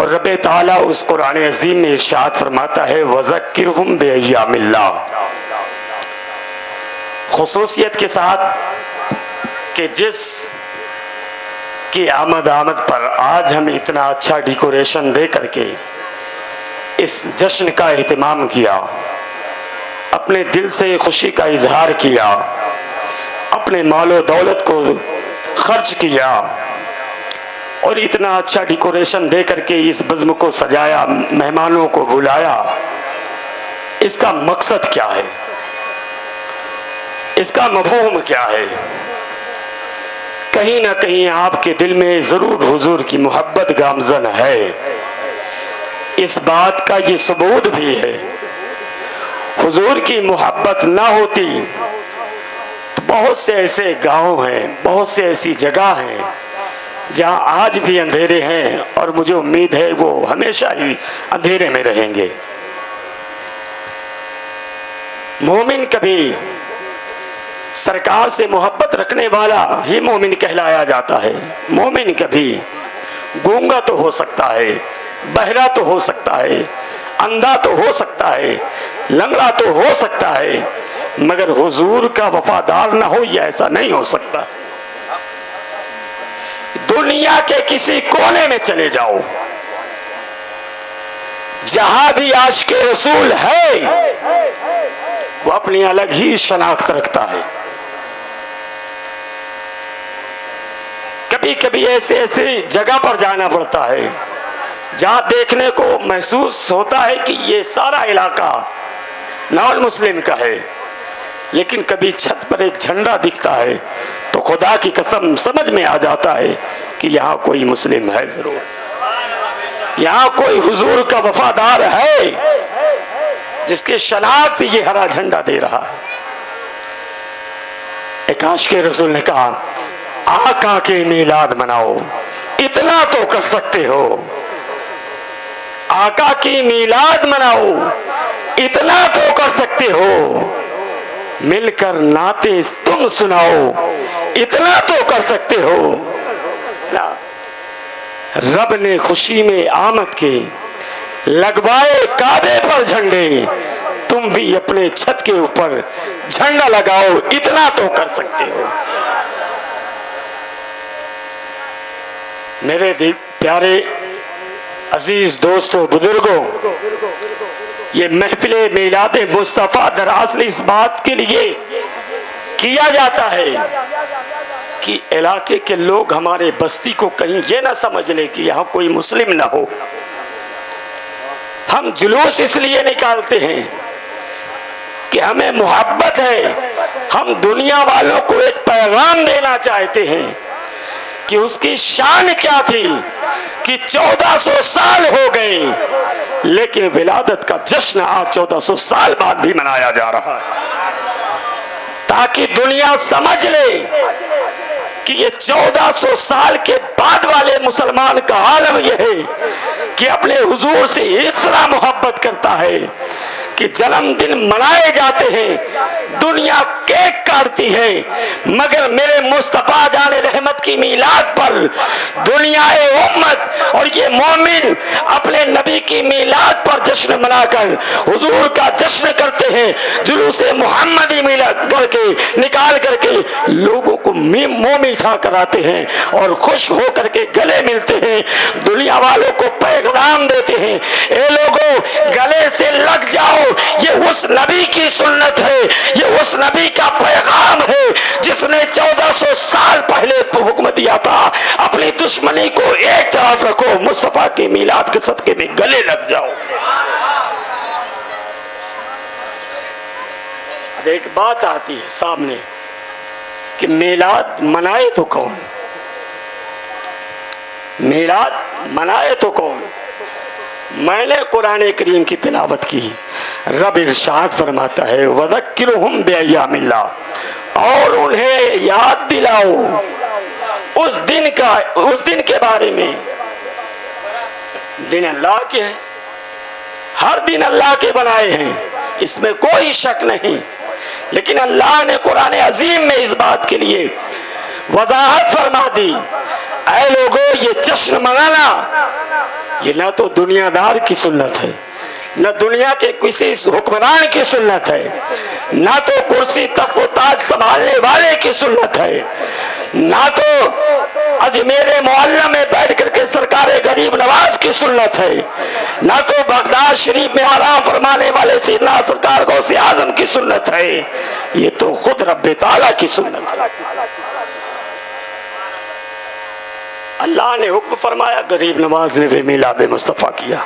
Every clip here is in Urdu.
رب تعالیٰ اس قرآن عظیم میں ارشاد فرماتا ہے وَذَكِّرْهُمْ بِأَيَّامِ اللَّهِ، خصوصیت کے ساتھ کہ جس کی آمد پر آج ہم اتنا اچھا ڈیکوریشن دے کر کے اس جشن کا اہتمام کیا، اپنے دل سے خوشی کا اظہار کیا، اپنے مال و دولت کو خرچ کیا اور اتنا اچھا ڈیکوریشن دے کر کے اس بزم کو سجایا، مہمانوں کو بلایا، اس کا مقصد کیا ہے؟ اس کا مفہوم کیا ہے؟ کہیں نہ کہیں آپ کے دل میں ضرور حضور کی محبت گامزن ہے۔ اس بات کا یہ ثبوت بھی ہے، حضور کی محبت نہ ہوتی تو بہت سے ایسے گاؤں ہیں، بہت سے ایسی جگہ ہیں جہاں آج بھی اندھیرے ہیں، اور مجھے امید ہے وہ ہمیشہ ہی اندھیرے میں رہیں گے۔ مومن کبھی سرکار سے محبت رکھنے والا ہی مومن کہلایا جاتا ہے۔ مومن کبھی گونگا تو ہو سکتا ہے، بہرا تو ہو سکتا ہے، اندھا تو ہو سکتا ہے، لنگڑا تو ہو سکتا ہے، مگر حضور کا وفادار نہ ہو، یہ ایسا نہیں ہو سکتا۔ دنیا کے کسی کونے میں چلے جاؤ، جہاں بھی عاشق رسول ہے وہ اپنی الگ ہی شناخت رکھتا ہے۔ کبھی کبھی ایسی جگہ پر جانا پڑتا ہے جہاں دیکھنے کو محسوس ہوتا ہے کہ یہ سارا علاقہ نان مسلم کا ہے، لیکن کبھی چھت پر ایک جھنڈا دکھتا ہے تو خدا کی قسم سمجھ میں آ جاتا ہے کہ یہاں کوئی مسلم ہے، ضرور یہاں کوئی حضور کا وفادار ہے جس کی شناخت یہ ہرا جھنڈا دے رہا ہے۔ ایک عاشق رسول نے کہا آقا کے میلاد مناؤ، اتنا تو کر سکتے ہو، آقا کی میلاد مناؤ، اتنا تو کر سکتے ہو، مل کر نعتیں تم سناؤ، اتنا تو کر سکتے ہو۔ رب نے خوشی میں آمد کے لگوائے کعبے پر جھنڈے، تم بھی اپنے چھت کے اوپر جھنڈا لگاؤ، اتنا تو کر سکتے ہو۔ میرے پیارے عزیز دوستوں، بزرگوں، یہ محفل میلاد مصطفیٰ دراصل اس بات کے لیے کیا جاتا ہے کہ علاقے کے لوگ ہمارے بستی کو کہیں یہ نہ سمجھ لے کہ یہاں کوئی مسلم نہ ہو۔ ہم جلوس اس لیے نکالتے ہیں کہ ہمیں محبت ہے، ہم دنیا والوں کو ایک پیغام دینا چاہتے ہیں کہ اس کی شان کیا تھی کہ 1400 سال ہو گئے لیکن ولادت کا جشن آج 1400 سال بعد بھی منایا جا رہا ہے، تاکہ دنیا سمجھ لے کہ یہ 1400 سال کے بعد والے مسلمان کا عالم یہ ہے کہ اپنے حضور سے اس طرح محبت کرتا ہے کہ جنم دن منائے جاتے ہیں، دنیا کیک کاٹتی ہے، مگر میرے مصطفیٰ جان رحمت کی میلاد پر دنیا امت اور یہ مومن اپنے نبی کی میلاد پر جشن منا کر حضور کا جشن کرتے ہیں، جلوس محمدی میلاد کر کے نکال کر کے لوگوں کو منہ میٹھا کراتے ہیں اور خوش ہو کر کے گلے ملتے ہیں، دنیا والوں کو پیغام دیتے ہیں اے لوگوں گلے سے لگ جاؤ، یہ اس نبی کی سنت ہے، یہ اس نبی کا پیغام ہے جس نے 1400 سال پہلے حکم دیا تھا اپنی دشمنی کو ایک طرف رکھو، مصطفیٰ کی میلاد کے صدقے میں گلے لگ جاؤ۔ اب ایک بات آتی ہے سامنے کہ میلاد منائے تو کون، میلاد منائے تو کون؟ میں نے قرآن کریم کی تلاوت کی، رب ارشاد فرماتا ہے وَذَكِّرْهُمْ بِأَيَّامِ اللَّهِ، اور انہیں یاد دلاؤ اس دن کے بارے میں۔ دن اللہ کے ہیں، ہر دن اللہ کے بنائے ہیں، اس میں کوئی شک نہیں، لیکن اللہ نے قرآن عظیم میں اس بات کے لیے وضاحت فرما دی اے لوگوں یہ جشن منانا یہ نہ تو دنیا دار کی سنت ہے، نہ دنیا کے کسی حکمران کی سنت ہے، نہ تو کرسی تخت و تاج سنبھالنے والے کی سنت ہے، نہ تو اجمیر معلیٰ میں بیٹھ کر کے سرکار غریب نواز کی سنت ہے، نہ تو بغداد شریف میں آرام فرمانے والے سیدنا سرکار غوث اعظم کی سنت ہے، یہ تو خود رب تعالیٰ کی سنت ہے۔ اللہ نے حکم فرمایا، غریب نواز نے بھی میلاد مصطفیٰ کیا۔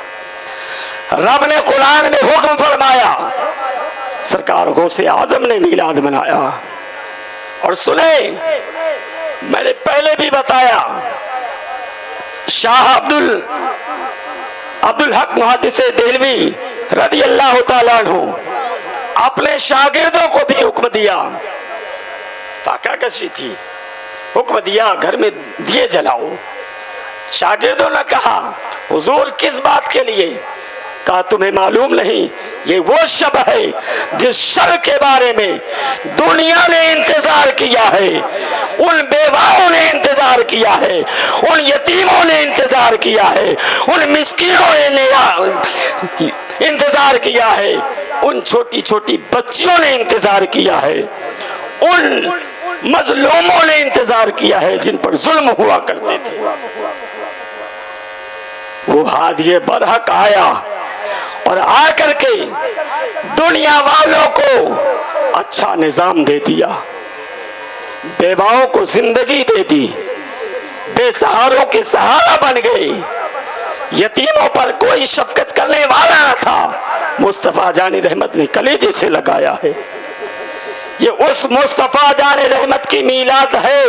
رب نے قرآن میں حکم فرمایا، سرکار غوث اعظم نے میلاد منایا۔ اور سنیں، میں نے پہلے بھی بتایا، شاہ عبدالحق محدث دہلوی رضی اللہ تعالیٰ عنہ اپنے شاگردوں کو بھی حکم دیا، فاقہ کشی تھی، حکم دیا گھر میں دیے جلاؤ۔ شاگردوں نے کہا حضور کس بات کے لیے؟ کہا تمہیں معلوم نہیں یہ وہ شب ہے جس شب کے بارے میں دنیا نے انتظار کیا ہے، ان بیواؤں نے انتظار کیا ہے، ان یتیموں نے انتظار کیا ہے، ان مسکینوں نے انتظار کیا ہے، ان چھوٹی چھوٹی بچیوں نے انتظار کیا ہے، ان مظلوموں نے انتظار کیا ہے جن پر ظلم ہوا کرتے تھے۔ وہ ہادی برحق آیا اور آ کر کے دنیا والوں کو اچھا نظام دے دیا، بیواؤں کو زندگی دے دی، بے سہاروں کے سہارا بن گئے، یتیموں پر کوئی شفقت کرنے والا نہ تھا۔ مصطفیٰ جان رحمت نے کلیجے سے لگایا ہے۔ یہ اس مصطفیٰ جان رحمت کی میلاد ہے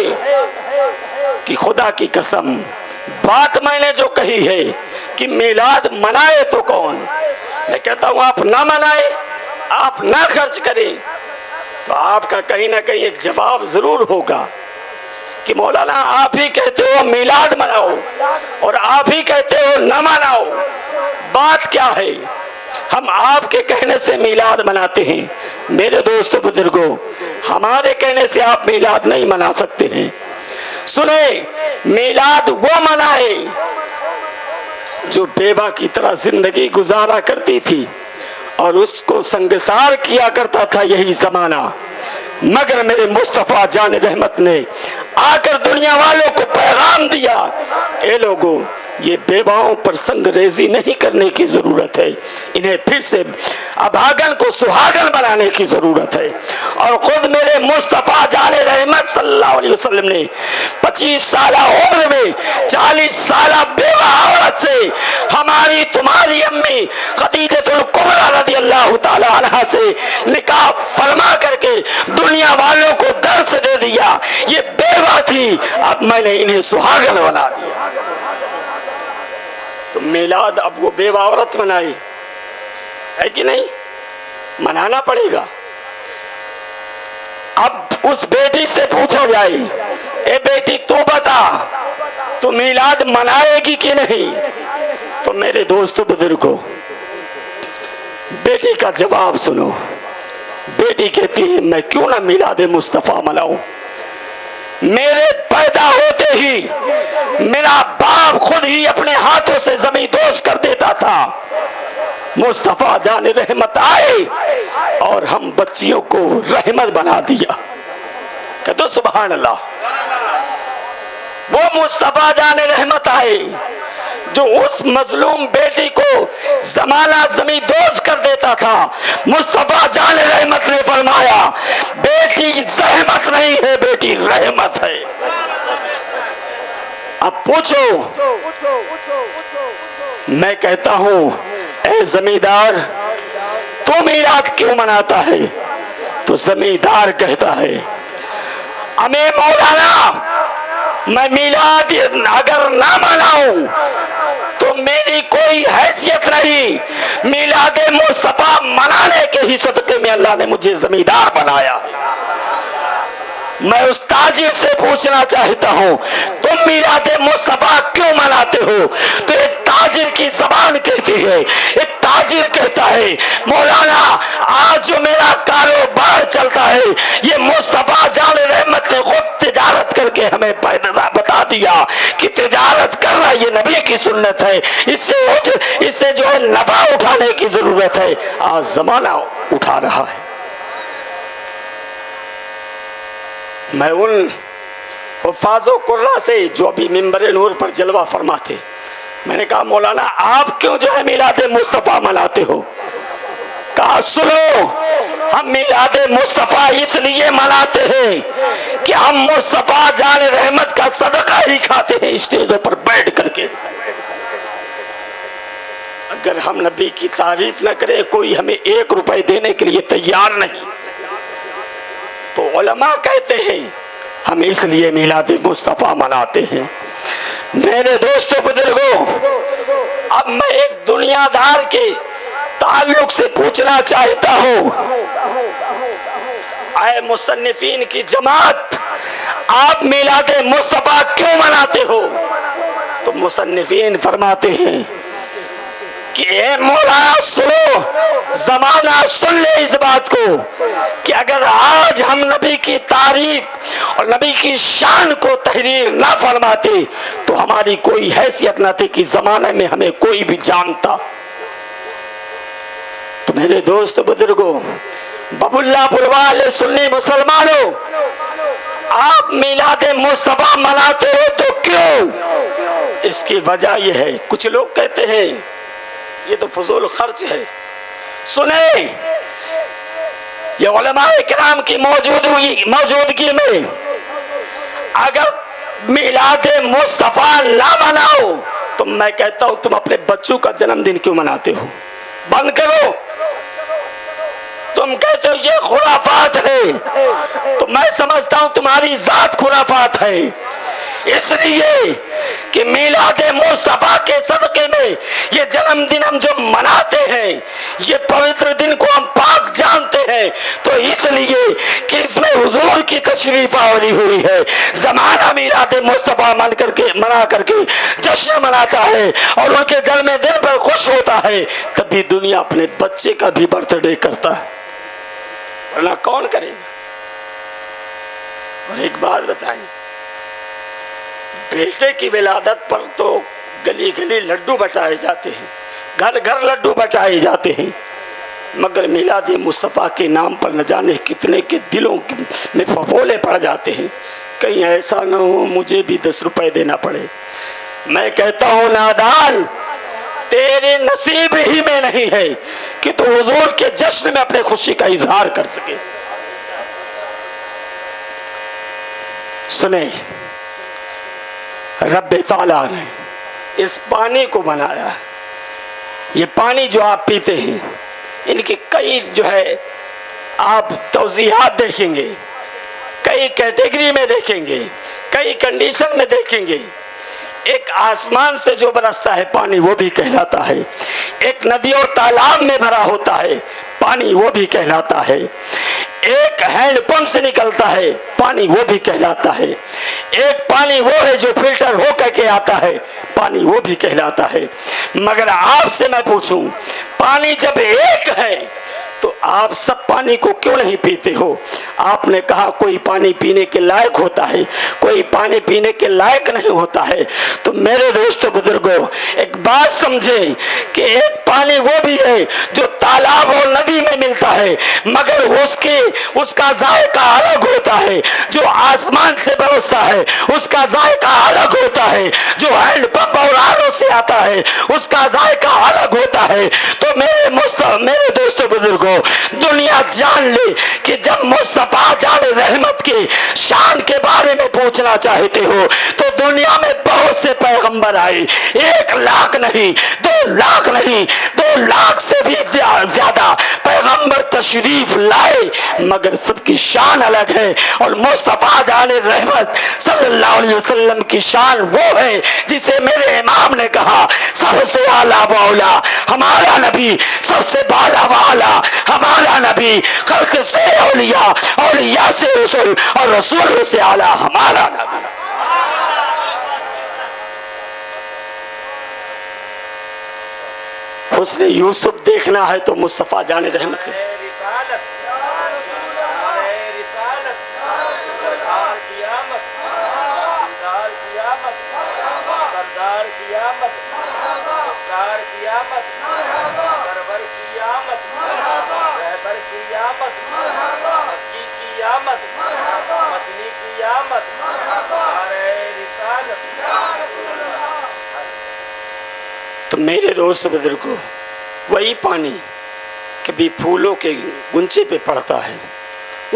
کہ خدا کی قسم بات میں نے جو کہی ہے کہ میلاد منائے تو کون، میں کہتا ہوں آپ نہ منائے، آپ نہ خرچ کریں تو آپ کا کہیں نہ کہیں ایک جواب ضرور ہوگا کہ مولانا آپ ہی کہتے ہو میلاد مناؤ اور آپ ہی کہتے ہو نہ مناؤ، بات کیا ہے؟ ہم آپ کے کہنے سے میلاد مناتے ہیں۔ میرے دوستو بزرگوں، ہمارے کہنے سے آپ میلاد نہیں منا سکتے ہیں۔ سنیں، میلاد وہ منائے جو بیوہ کی طرح زندگی گزارا کرتی تھی اور اس کو سنگسار کیا کرتا تھا یہی زمانہ، مگر میرے مصطفیٰ جان رحمت نے آ کر دنیا والوں کو پیغام دیا، اے لوگوں یہ بیواؤں پر سنگ ریزی نہیں کرنے کی ضرورت ہے، انہیں پھر سے ابھاگن کو سہاگن بنانے کی ضرورت ہے۔ اور خود میرے مصطفیٰ جان رحمت صلی اللہ علیہ وسلم نے 25 سالہ عمر میں 40 سالہ بیوہ عورت سے، ہماری تمہاری امی خدیجہ الکبریٰ رضی اللہ تعالی عنہا سے نکاح فرما کر کے دنیا والوں کو درس دے دیا، یہ بیوہ تھی، اب میں نے انہیں سہاگن بنا دیا۔ تو میلاد اب وہ بیوہ عورت منائی ہے کہ نہیں؟ منانا پڑے گا۔ اب اس بیٹی سے پوچھا جائے، اے بیٹی تو بتا تو میلاد منائے گی کہ نہیں؟ تو میرے دوستو بزرگوں، بیٹی کا جواب سنو۔ بیٹی کہتی ہے میں کیوں نہ میلاد مصطفیٰ مناؤں، میرے پیدا ہوتے ہی میرا باپ خود ہی اپنے ہاتھوں سے زمین دوز کر دیتا تھا، مصطفیٰ جان رحمت آئے اور ہم بچیوں کو رحمت بنا دیا۔ کہتے سبحان اللہ۔ وہ مصطفیٰ جان رحمت آئے جو اس مظلوم بیٹی کو زمانہ زمین دوز کر دیتا تھا، مصطفیٰ جان رحمت نے فرمایا بیٹی زحمت نہیں ہے، بیٹی رحمت ہے۔ اب پوچھو، میں کہتا ہوں اے زمیندار تو میلاد کیوں مناتا ہے؟ تو زمیندار کہتا ہے ہمیں مولانا میں میلاد اگر نہ مناؤں تو میری کوئی حیثیت نہیں، میلاد مصطفیٰ منانے کے ہی صدقے میں اللہ نے مجھے زمیندار بنایا۔ میں اس تاجر سے پوچھنا چاہتا ہوں تم میلاد مصطفیٰ کیوں مناتے ہو؟ تو ایک تاجر کی زبان کہتی ہے، ایک تاجر حاضر کہتا ہے مولانا آج جو میرا کاروبار چلتا ہے یہ مصطفیٰ جان رحمت نے خود تجارت کر کے ہمیں بتا دیا کہ تجارت کرنا یہ نبی کی سنت ہے، اس سے جو ہے نفع اٹھانے کی ضرورت ہے۔ آج زمانہ اٹھا رہا ہے۔ میں ان حفاظ و قراء سے جو ابھی منبر نور پر جلوہ فرما تھے، میں نے کہا مولانا آپ کیوں جو ہے میلاد مصطفیٰ مناتے ہو؟ کہا سنو، ہم میلاد مصطفیٰ اس لیے مناتے ہیں کہ ہم مصطفیٰ جان رحمت کا صدقہ ہی کھاتے ہیں اسٹیجوں پر بیٹھ کر کے۔ اگر ہم نبی کی تعریف نہ کریں، کوئی ہمیں 1 روپے دینے کے لیے تیار نہیں، تو علماء کہتے ہیں ہم اس لیے میلاد مصطفیٰ مناتے ہیں۔ میرے دوستو بزرگوں، اب میں ایک دنیا دار کے تعلق سے پوچھنا چاہتا ہوں، اے مصنفین کی جماعت، آپ میلاد مصطفیٰ کیوں مناتے ہو؟ تو مصنفین فرماتے ہیں کہ اے مولانا سنو، زمانہ سن لے اس بات کو کہ اگر آج ہم نبی کی تعریف اور نبی کی شان کو تحریر نہ فرماتے تو ہماری کوئی حیثیت نہ تھی کہ زمانے میں ہمیں کوئی بھی جانتا۔ تو میرے دوست بزرگوں، باب اللہ پور والے سنی مسلمانوں، آپ میلاد مصطفیٰ مناتے ہو تو کیوں؟ اس کی وجہ یہ ہے، کچھ لوگ کہتے ہیں یہ تو فضول خرچ ہے۔ سنیں، یہ علماء کرام کی موجودگی میں اگر میلاد مصطفیٰ نہ مناؤ تو میں کہتا ہوں تم اپنے بچوں کا جنم دن کیوں مناتے ہو؟ بند کرو۔ تم کہتے ہو یہ خرافات ہے، تو میں سمجھتا ہوں تمہاری ذات خرافات ہے، اس لیے کہ میلاد مصطفیٰ کے صدقے میں یہ جنم دن ہم جو مناتے ہیں، یہ پوتر دن کو ہم پاک جانتے ہیں، تو اس لیے کہ اس میں حضور کی تشریف آوری ہوئی ہے۔ زمانہ میلاد مصطفیٰ منا کر کے جشن مناتا ہے اور ان کے گھر میں دن پر خوش ہوتا ہے، تبھی دنیا اپنے بچے کا بھی برتھ ڈے کرتا ہے، ورنہ کون کرے گا؟ اور ایک بات بتائیں، بیٹے کی ولادت پر تو گلی گلی لڈو بٹائے جاتے ہیں، گھر گھر لڈو بٹائے جاتے ہیں، مگر میلاد مصطفیٰ کے نام پر نہ جانے کتنے کے دلوں میں پھپھولے پڑ جاتے ہیں۔ کہیں ایسا نہ ہو مجھے بھی 10 روپے دینا پڑے۔ میں کہتا ہوں نادان، تیرے نصیب ہی میں نہیں ہے کہ تو حضور کے جشن میں اپنے خوشی کا اظہار کر سکے۔ سنیں، رب تعالیٰ نے اس پانی کو بنایا ہے، یہ پانی جو آپ پیتے ہیں ان کی کئی جو ہے آپ توضیحات دیکھیں گے، کئی کیٹیگری میں دیکھیں گے، کئی کنڈیشن میں دیکھیں گے۔ ایک آسمان سے جو برستا ہے پانی وہ بھی کہلاتا ہے، ایک ندی اور تالاب میں بھرا ہوتا ہے پانی وہ بھی کہلاتا ہے، ایک ہینڈ پمپ سے نکلتا ہے پانی وہ بھی کہلاتا ہے، ایک پانی وہ ہے جو فلٹر ہو کر کے آتا ہے پانی وہ بھی کہلاتا ہے۔ مگر آپ سے میں پوچھوں، پانی جب ایک ہے تو آپ سب پانی کو کیوں نہیں پیتے ہو؟ آپ نے کہا کوئی پانی پینے کے لائق ہوتا ہے، کوئی پانی پینے کے لائق نہیں ہوتا ہے۔ تو میرے دوستو بزرگوں، ایک بات سمجھیں کہ ایک پانی وہ بھی ہے جو تالاب اور ندی میں ملتا ہے، مگر اس کا ذائقہ الگ ہوتا ہے، جو آسمان سے برستا ہے اس کا ذائقہ الگ ہوتا ہے، جو ہینڈ پمپ اور آرو سے آتا ہے اس کا ذائقہ الگ ہوتا ہے۔ تو میرے دوستو بزرگوں، دنیا جان لے کہ جب مصطفیٰ جان رحمت کی شان کے بارے میں پوچھنا چاہتے ہو تو دنیا میں بہت سے پیغمبر آئے، 1 لاکھ نہیں، 2 لاکھ نہیں، 2 لاکھ سے بھی زیادہ پیغمبر تشریف لائے، مگر سب کی شان الگ ہے۔ اور مصطفیٰ جان رحمت صلی اللہ علیہ وسلم کی شان وہ ہے جسے میرے امام نے کہا سب سے اعلیٰ و اولیٰ ہمارا نبی، سب سے بالا و اعلیٰ ہمارا نبی، خلق سے اولیاء، اولیاء سے رسول اور رسول سے اعلیٰ ہمارا نبی۔ حسن یوسف دیکھنا ہے تو مصطفیٰ جان رحمت کے تو میرے دوست بزرگوں، وہی پانی کبھی پھولوں کے گنچے پہ پڑتا ہے،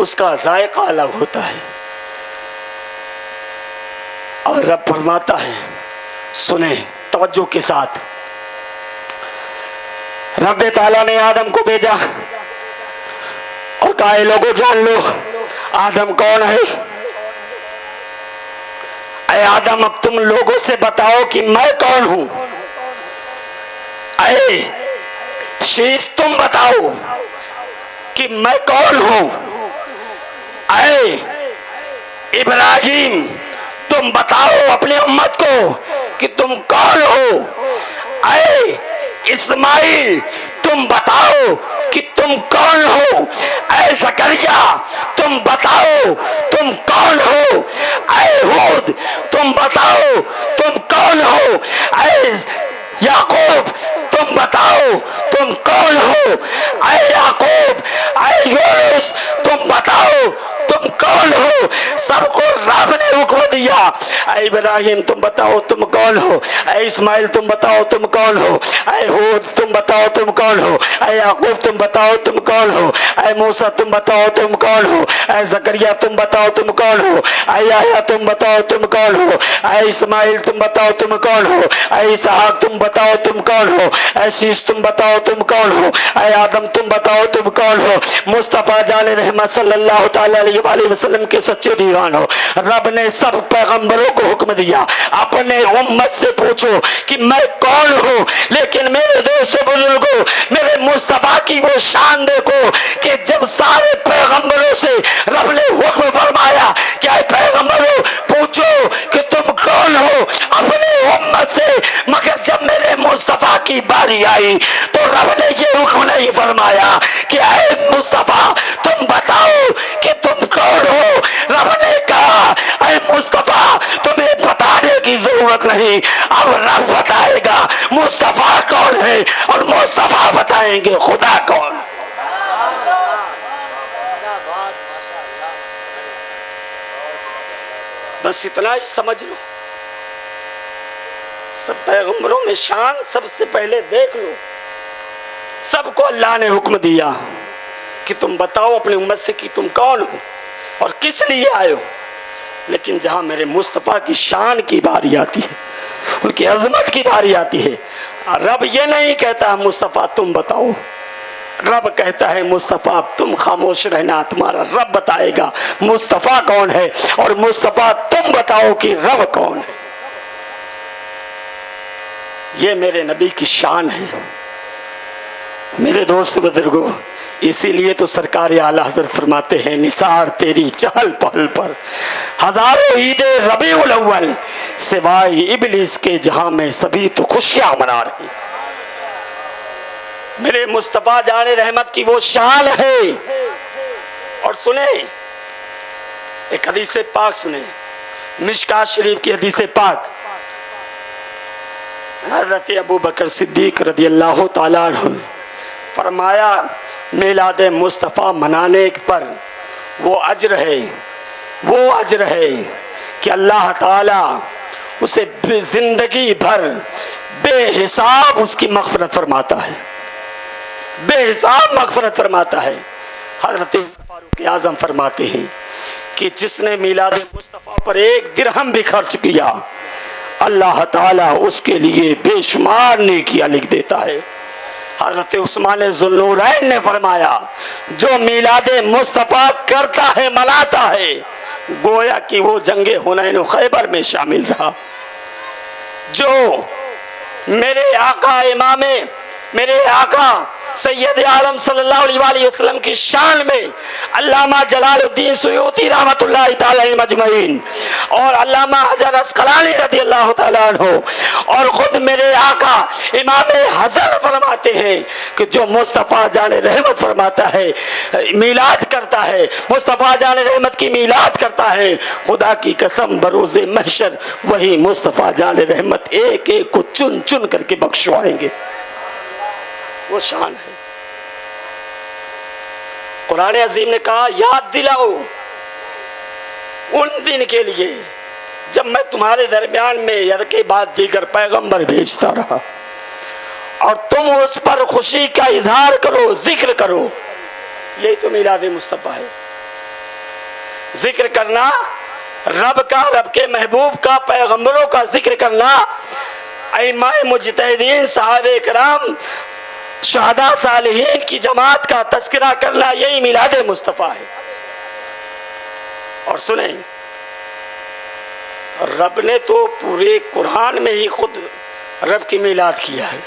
اس کا ذائقہ الگ ہوتا ہے، اور رب فرماتا ہے، سنیں توجہ کے ساتھ، رب تعالیٰ نے آدم کو بھیجا اور کہا اے لوگوں جان لو آدم کون ہے۔ اے آدم اب تم لوگوں سے بتاؤ کہ میں کون ہوں۔ اے شیش تم بتاؤ کہ میں کون ہوں۔ اے ابراہیم تم بتاؤ اپنی امت کو کہ تم کون ہو۔ اے اسماعیل تم بتاؤ کہ تم کون ہو۔ اے زکریا تم بتاؤ تم کون ہو۔ اے ہود تم بتاؤ تم کون ہو۔ اے یعقوب تم بتاؤ تم کون ہو۔ اے یعقوب اے یونس تم بتاؤ تم کون ہو۔ سب کو رب نے حکم دیا، اے ابراہیم تم بتاؤ تم کون ہو۔ اے اسماعیل تم بتاؤ تم کون ہو۔ اے ہود تم بتاؤ تم کون ہو۔ اے یعقوب تم بتاؤ تم کون ہو۔ اے موسیٰ تم بتاؤ تم کون ہو۔ اے زکریا تم بتاؤ تم کون ہو۔ اے یحییٰ تم بتاؤ تم کون ہو۔ اے اسماعیل تم بتاؤ تم کون ہو۔ اے اسحاق تم بتاؤ تم کون ہو۔ اے شیش تم بتاؤ تم کون ہو۔ اے آدم تم بتاؤ تم کون ہو۔ مصطفیٰ جان رحمت صلی اللہ تعالی علیہ وآلہ وسلم کے سچے دیوان ہو، رب نے سب پیغمبروں کو حکم دیا اپنے امت سے پوچھو کہ میں کون ہوں۔ لیکن میرے دوستو بزرگوں، میرے مصطفیٰ کی وہ شان دیکھو کہ جب سارے پیغمبروں سے رب نے حکم فرمایا کہ اے پیغمبروں پوچھو کہ تم کون ہو اپنے امت سے، مگر جب میرے مصطفیٰ کی باری آئی تو رب نے یہ حکم نہیں فرمایا کہ اے مصطفیٰ تم بتاؤ کہ تم کون ہو۔ رب نے کہا اے مصطفیٰ تمہیں بتانے کی ضرورت نہیں، اب رب بتائے گا مصطفیٰ کون ہے اور مصطفیٰ بتائیں گے خدا کون۔ بس اتنا ہی سمجھ لو، سب پیغمبروں میں شان سب سے پہلے دیکھ لو، سب کو اللہ نے حکم دیا کہ تم بتاؤ اپنی امت سے کہ تم کون ہو اور کس لیے آئے ہو۔ لیکن جہاں میرے مصطفیٰ کی شان کی باری آتی ہے، ان کی عظمت کی باری آتی ہے، رب یہ نہیں کہتا مصطفیٰ تم بتاؤ، رب کہتا ہے مصطفیٰ تم خاموش رہنا، تمہارا رب بتائے گا مصطفیٰ کون ہے، اور مصطفیٰ تم بتاؤ کہ رب کون ہے۔ یہ میرے نبی کی شان ہے میرے دوست بزرگوں۔ اسی لیے تو سرکار اعلیٰ حضرت فرماتے ہیں نثار تیری چہل پہل پر ہزاروں عید ربیع الاول، سوائے ابلیس کے جہاں میں سبھی تو خوشیاں منا رہی۔ میرے مصطفیٰ جان رحمت کی وہ شان ہے۔ اور سنیں ایک حدیث پاک، سنیں مشکات شریف کی حدیث پاک، حضرت ابو بکر صدیق رضی اللہ تعالیٰ عنہ فرمایا میلاد مصطفیٰ منانے پر وہ اجر ہے کہ اللہ تعالیٰ اسے زندگی بھر بے حساب اس کی مغفرت فرماتا ہے، بے حساب مغفرت فرماتا ہے۔ حضرت فاروق اعظم فرماتے ہیں کہ جس نے میلاد مصطفیٰ پر 1 درہم بھی خرچ کیا اللہ تعالیٰ اس کے لیے بے شمار نیکیاں لکھ دیتا ہے۔ حضرت عثمان ذوالنورین نے فرمایا جو میلاد مصطفیٰ کرتا ہے مناتا ہے گویا کہ وہ جنگ حنین و خیبر میں شامل رہا۔ جو میرے آقا سید عالم صلی اللہ علیہ وسلم کی شان میں علامہ جلال الدین سیوطی رحمۃ اللہ تعالی علیہ مجمعین اور علامہ حجر عسقلانی رضی اللہ تعالیٰ عنہ اور خود میرے آقا امام حسن فرماتے ہیں کہ جو مصطفیٰ جان رحمت فرماتا ہے میلاد کرتا ہے، مصطفیٰ جان رحمت کی میلاد کرتا ہے، خدا کی قسم بروز محشر وہی مصطفیٰ جان رحمت ایک ایک کو چن چن کر کے بخشوائیں گے۔ وہ شان ہے۔ قرآن عظیم نے کہا یاد دلاؤ ان دن کے لیے جب میں تمہارے درمیان میں یا کے بعد دیگر پیغمبر بھیجتا رہا اور تم اس پر خوشی کا اظہار کرو، ذکر کرو۔ یہی تو میلاد مصطفیٰ ہے، ذکر کرنا رب کا، رب کے محبوب کا، پیغمبروں کا ذکر کرنا، ائمہ مجتہدین، صحابہ کرام، شہداء صالحین کی جماعت کا تذکرہ کرنا، یہی میلاد مصطفیٰ ہے۔ اور سنیں، رب نے تو پورے قرآن میں ہی خود رب کی میلاد کیا ہے۔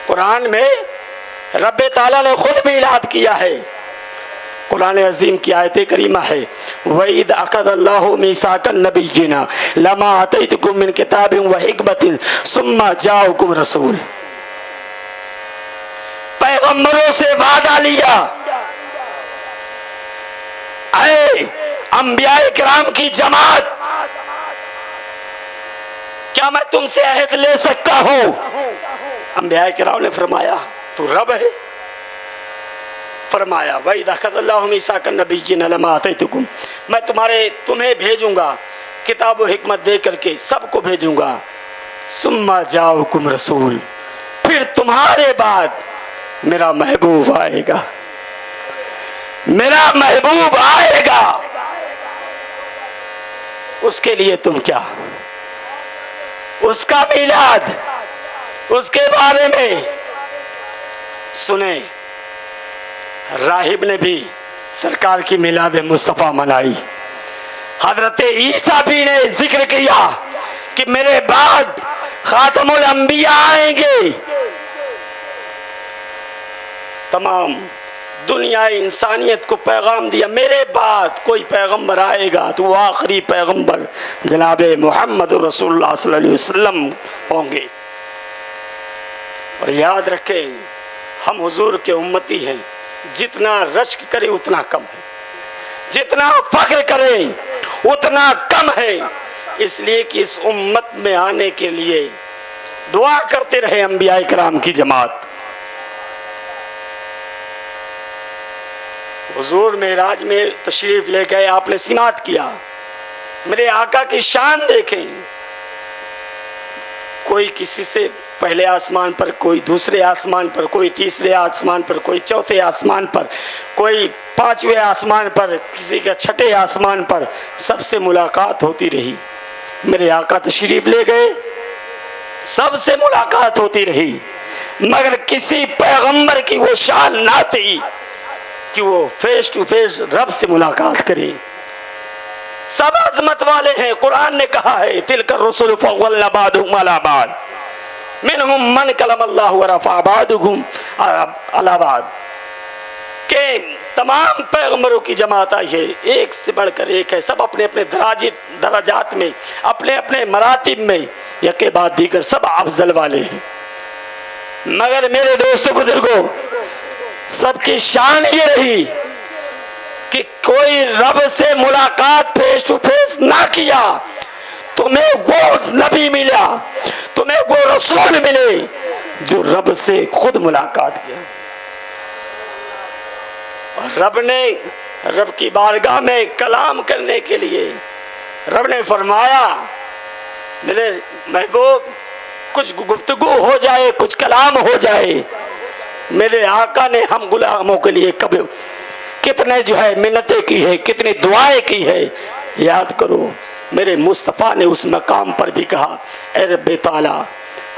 قرآن میں رب تعالیٰ نے خود میلاد کیا ہے۔ قرآن عظیم کی آیت کریمہ ہے وَإِذْ أَخَذَ اللَّهُ مِيثَاقَ النَّبِيِّينَ لَمَا آتَيْتُكُم مِّن كِتَابٍ وَحِكْمَةٍ ثُمَّ جَاءَكُمْ رَسُولٌ، پیغمبروں سے وعدہ لیا، اے انبیاء کرام کی جماعت، کیا میں تم سے عہد لے سکتا ہوں؟ انبیاء کرام نے فرمایا تو رب ہے۔ فرمایا وَإِذْ أَخَذَ اللَّهُ مِيثَاقَ النَّبِيِّينَ لَمَا آتَيْتُكُم، میں تمہیں بھیجوں گا، کتاب و حکمت دے کر کے سب کو بھیجوں گا۔ ثُمَّ جَاءَكُمْ رَسُولٌ، پھر تمہارے بعد میرا محبوب آئے گا، میرا محبوب آئے گا، اس کے لیے تم کیا، اس کا میلاد، اس کے بارے میں سنیں۔ راہب نے بھی سرکار کی میلاد مصطفیٰ منائی، حضرت عیسیٰ بھی نے ذکر کیا کہ میرے بعد خاتم الانبیاء آئیں گے، تمام دنیا انسانیت کو پیغام دیا میرے بعد کوئی پیغمبر آئے گا تو وہ آخری پیغمبر جناب محمد رسول اللہ صلی اللہ علیہ وسلم ہوں گے۔ اور یاد رکھیں ہم حضور کے امتی ہیں، جتنا رشک کرے اتنا کم ہے، جتنا فخر کرے اتنا کم ہے، اس لیے کہ اس امت میں آنے کے لیے دعا کرتے رہے انبیاء کرام کی جماعت۔ حضور معراج میں تشریف لے گئے، آپ نے سماعت کیا، میرے آقا کی شان دیکھیں، کوئی کسی سے پہلے آسمان پر، کوئی دوسرے آسمان پر، کوئی تیسرے آسمان پر، کوئی چوتھے آسمان پر، کوئی پانچویں آسمان پر، کسی کا چھٹے آسمان پر، سب سے ملاقات ہوتی رہی۔ میرے آقا تشریف لے گئے، سب سے ملاقات ہوتی رہی، مگر کسی پیغمبر کی وہ شان نہ تھی کہ وہ فیس ٹو فیس رب سے ملاقات کرے۔ سب عظمت والے ہیں، قرآن نے کہا ہے تلک الرسل فضلنا بعضهم على بعض منهم من کلم اللہ ورفع بعضهم على بعض، کہ تمام پیغمبروں کی جماعت آئی ہے، ایک سے بڑھ کر ایک ہے، سب اپنے اپنے درجات میں، اپنے اپنے مراتب میں یکے بعد دیگر سب افضل والے ہیں، مگر میرے دوستو بزرگوں سب کی شان یہ رہی کہ کوئی رب سے ملاقات فیس ٹو فیس نہ کیا، تمہیں وہ نبی ملا، تمہیں وہ رسول ملے جو رب سے خود ملاقات کیا۔ اور رب کی بارگاہ میں کلام کرنے کے لیے رب نے فرمایا میرے محبوب کچھ گفتگو ہو جائے، کچھ کلام ہو جائے۔ میرے آقا نے ہم غلاموں کے لیے کبھی کتنے منتیں کی ہے، کتنی دعائیں کی ہے، یاد کرو۔ میرے مصطفیٰ نے اس مقام پر بھی کہا اے رب تعالیٰ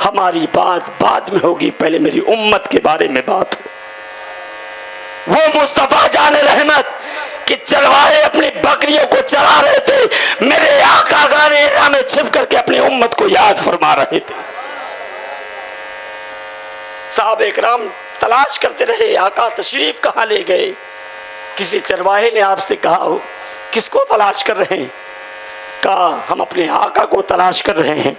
ہماری بات بعد میں ہوگی، پہلے میری امت کے بارے میں بات ہو۔ وہ مصطفیٰ جان رحمت کہ چروائے اپنی بکریوں کو چرا رہے تھے، میرے آقا غار حرا میں چھپ کر کے اپنی امت کو یاد فرما رہے تھے۔ صحابہ اکرام تلاش کرتے رہے آقا تشریف کہاں لے گئے. کسی چرواہے نے آپ سے کہا ہو کس کو تلاش کر رہے ہیں؟ کہا ہم اپنے آقا کو تلاش کر رہے ہیں.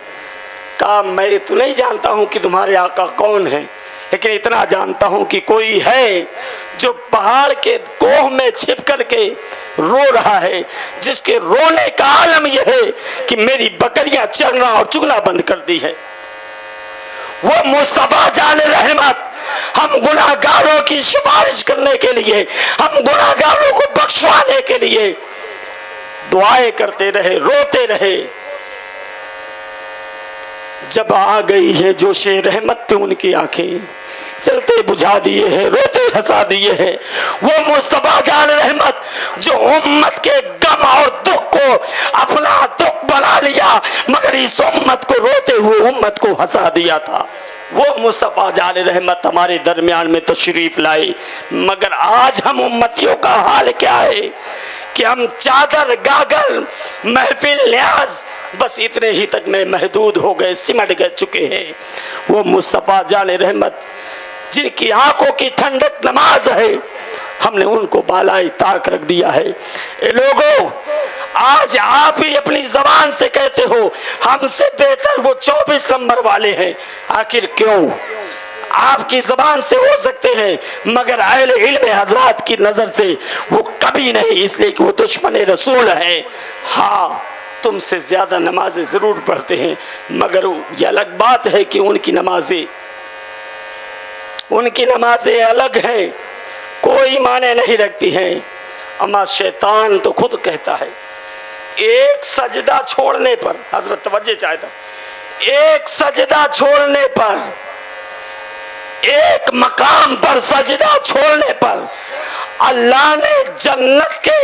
کہا میں تو نہیں جانتا ہوں کہ تمہارے آقا کون ہیں، لیکن اتنا جانتا ہوں کہ کوئی ہے جو پہاڑ کے کوہ میں چھپ کر کے رو رہا ہے، جس کے رونے کا عالم یہ ہے کہ میری بکریاں چرنا اور چگنا بند کر دی ہے. وہ مصطفیٰ جان رحمت ہم گناہگاروں کی سفارش کرنے کے لیے، ہم گناہگاروں کو بخشوانے کے لیے دعائیں کرتے رہے، روتے رہے. جب آ گئی ہے جوش رحمت پہ ان کی آنکھیں، چلتے بجھا دیے ہیں، روتے ہنسا دیے ہیں. وہ مصطفیٰ جان رحمت جو امت کے غم اور دکھ کو اپنا دکھ بنا لیا مگر اس امت کو روتے ہوئے امت کو ہنسا دیا تھا، وہ مصطفیٰ جان رحمت ہمارے درمیان میں تشریف لائے. مگر آج ہم امتیوں کا حال کیا ہے کہ ہم چادر گاگل محفل نیاز بس اتنے ہی تک میں محدود ہو گئے، سمٹ گئے چکے ہیں. وہ مصطفیٰ جان رحمت جن کی آنکھوں کی ٹھنڈک نماز ہے، ہم نے ان کو بالائے طاق رکھ دیا ہے. اے لوگوں، آج آپ ہی اپنی زبان سے کہتے ہو ہم سے بہتر وہ 24 نمبر والے ہیں. آخر کیوں؟ آپ کی زبان سے ہو سکتے ہیں مگر اہل علم حضرات کی نظر سے وہ کبھی نہیں، اس لیے کہ وہ دشمن رسول ہیں. ہاں تم سے زیادہ نمازیں ضرور پڑھتے ہیں مگر یہ الگ بات ہے کہ ان کی نمازیں الگ ہیں، کوئی معنی نہیں رکھتی ہیں. اما شیطان تو خود کہتا ہے ایک سجدہ چھوڑنے پر، حضرت توجہ چاہتا، ایک سجدہ چھوڑنے پر، ایک مقام پر سجدہ چھوڑنے پر اللہ نے جنت کے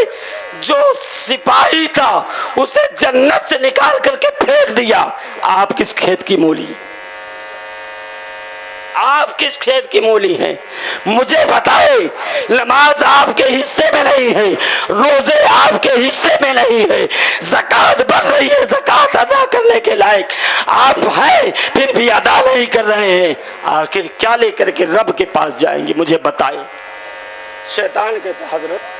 جو سپاہی تھا اسے جنت سے نکال کر کے پھینک دیا. آپ کس کھیت کی مولی؟ آپ کس کھیت کی مولی ہیں؟ مجھے بتائے. نماز آپ کے حصے میں نہیں ہے، روزے آپ کے حصے میں نہیں ہے، زکوٰۃ بن رہی ہے، زکوٰۃ ادا کرنے کے لائق آپ ہیں پھر بھی ادا نہیں کر رہے ہیں. آخر کیا لے کر کے رب کے پاس جائیں گے؟ مجھے بتائے. شیطان کہتا حضرت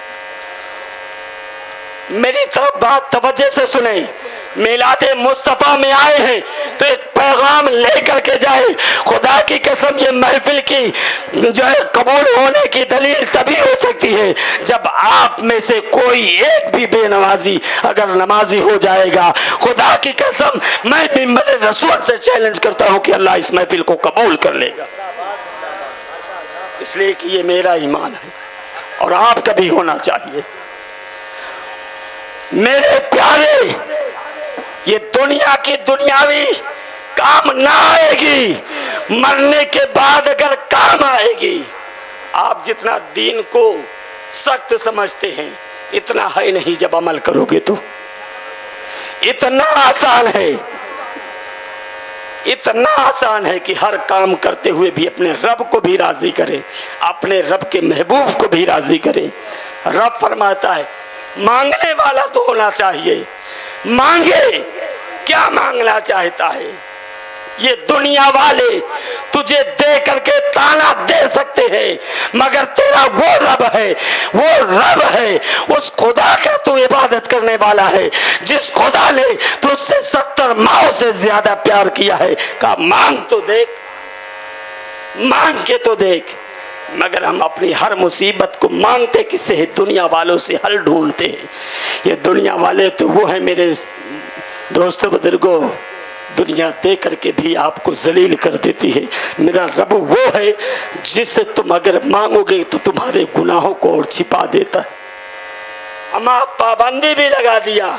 میری طرف بات توجہ سے سنیں، میلاد مصطفیٰ میں آئے ہیں تو ایک پیغام لے کر کے جائے. خدا کی قسم یہ محفل کی جو ہے قبول ہونے کی دلیل تبھی ہو سکتی ہے جب آپ میں سے کوئی ایک بھی بے نمازی اگر نمازی ہو جائے گا. خدا کی قسم میں ممبر رسول سے چیلنج کرتا ہوں کہ اللہ اس محفل کو قبول کر لے گا، اس لیے کہ یہ میرا ایمان ہے اور آپ کا بھی ہونا چاہیے. میرے پیارے، یہ دنیا کی دنیاوی کام نہ آئے گی، مرنے کے بعد اگر کام آئے گی. آپ جتنا دین کو سخت سمجھتے ہیں اتنا ہے نہیں، جب عمل کرو گے تو اتنا آسان ہے، اتنا آسان ہے کہ ہر کام کرتے ہوئے بھی اپنے رب کو بھی راضی کرے، اپنے رب کے محبوب کو بھی راضی کرے. رب فرماتا ہے مانگنے والا تو ہونا چاہیے. مانگے، کیا مانگنا چاہتا ہے؟ یہ دنیا والے تجھے دے کر کے تانا دے سکتے ہیں مگر تیرا وہ رب ہے، وہ رب ہے، اس خدا کا تو عبادت کرنے والا ہے جس خدا نے تجھ سے 70 ماؤں سے زیادہ پیار کیا ہے. کہا مانگ تو دیکھ، مانگ کے تو دیکھ. مگر ہم اپنی ہر مصیبت کو مانگتے کس سے ہے؟ دنیا والوں سے حل ڈھونڈتے ہیں. یہ دنیا والے تو وہ ہیں میرے دوستو بزرگوں، دنیا دے کر کے بھی آپ کو ذلیل کر دیتی ہے. میرا رب وہ ہے جس سے تم اگر مانگو گے تو تمہارے گناہوں کو اور چھپا دیتا ہے. ہم پابندی بھی لگا دیا